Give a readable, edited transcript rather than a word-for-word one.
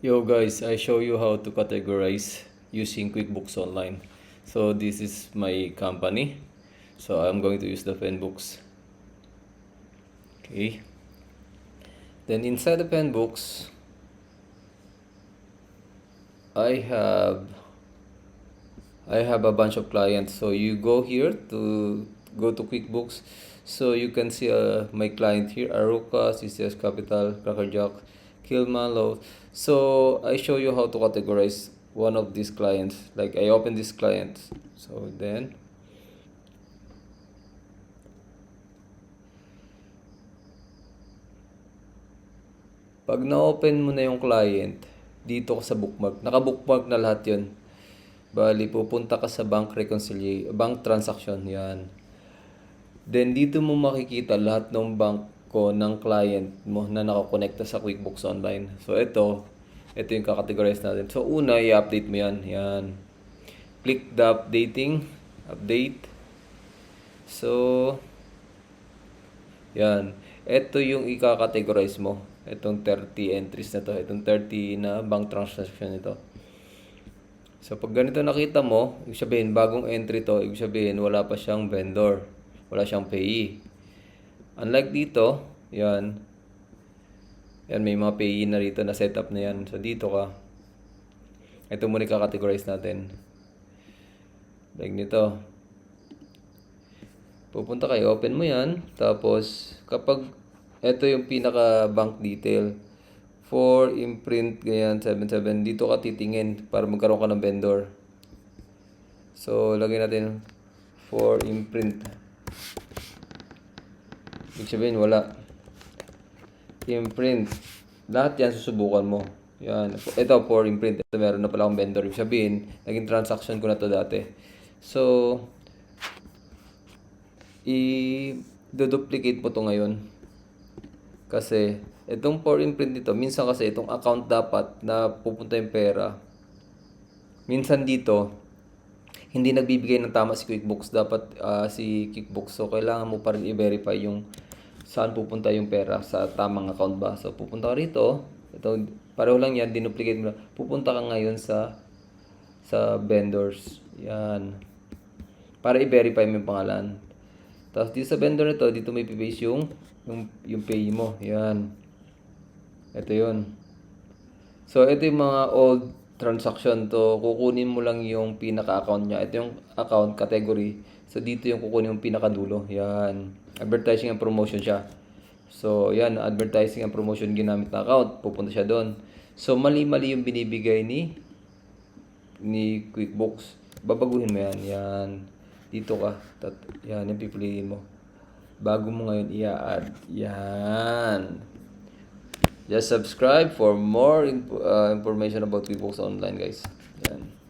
Yo guys, I show you how to categorize using QuickBooks Online. So this is my company. So I'm going to use the Penbooks. Okay. Then inside the Penbooks, I have a bunch of clients. So you go here to go to QuickBooks. So you can see my client here, Aruka, CCS Capital, Crackerjack, Kilmalo. So I show you how to categorize one of these clients. Like I open this client. So then pag na-open mo na yung client, dito ka sa bookmark. Naka-bookmark na lahat yun. Bali, pupunta ka sa bank reconciliation, bank transaction, yan. Then, dito mo makikita lahat ng bangko ng client mo na nakakonekta sa QuickBooks Online. So, ito yung kakategorize natin. So, una, i-update mo yan. Yan. Click the update. So, yan. Ito yung i-categorize mo. Itong 30 entries na to. Itong 30 na bank transaction nito. So, pag ganito nakita mo, ibig sabihin, bagong entry to, ibig sabihin, wala pa siyang vendor. Wala siyang payee. Unlike dito, yan. Yan, may mga payee na rito na setup na yan. So, dito ka. Ito muna i-categorize natin. Like nito. Pupunta kayo, open mo yan. Tapos, kapag ito yung pinaka bank detail. For imprint, ganyan, 77. Dito ka titingin para magkaroon ka ng vendor. So, lagyan natin for imprint. Ibig sabihin, wala. Imprint. Lahat yan susubukan mo. Yan. Ito, for imprint. Ito, meron na pala akong vendor. Ibig sabihin, naging transaction ko na to dati. So, i-duplicate mo to ngayon. Kasi, itong for imprint dito, minsan kasi itong account dapat na pupunta yung pera. Minsan dito, hindi nagbibigay ng tama si QuickBooks. Dapat si QuickBooks. So, kailangan mo pa rin i-verify yung saan pupunta yung pera sa tamang account ba. So, pupunta ka rito. Ito, pareho lang yan. Dinuplicate mo. Pupunta ka ngayon sa vendors. Yan. Para i-verify mo yung pangalan. Tapos, dito sa vendor nito, dito may i-base yung pay mo. Yan. Ito yun. So, ito yung mga old transaction to. Kukunin mo lang yung pinaka-account niya. Ito yung account category. So, dito yung kukunin yung pinakadulo. Yan. Advertising and promotion siya. So, yan. Advertising and promotion ginamit na account. Pupunta siya doon. So, mali-mali yung binibigay ni QuickBooks. Babaguhin mo yan. Yan. Dito ka. Yan. Yung pipiliin mo. Bago mo ngayon i-add. Yan. Just subscribe for more information about QuickBooks Online, guys. Yan.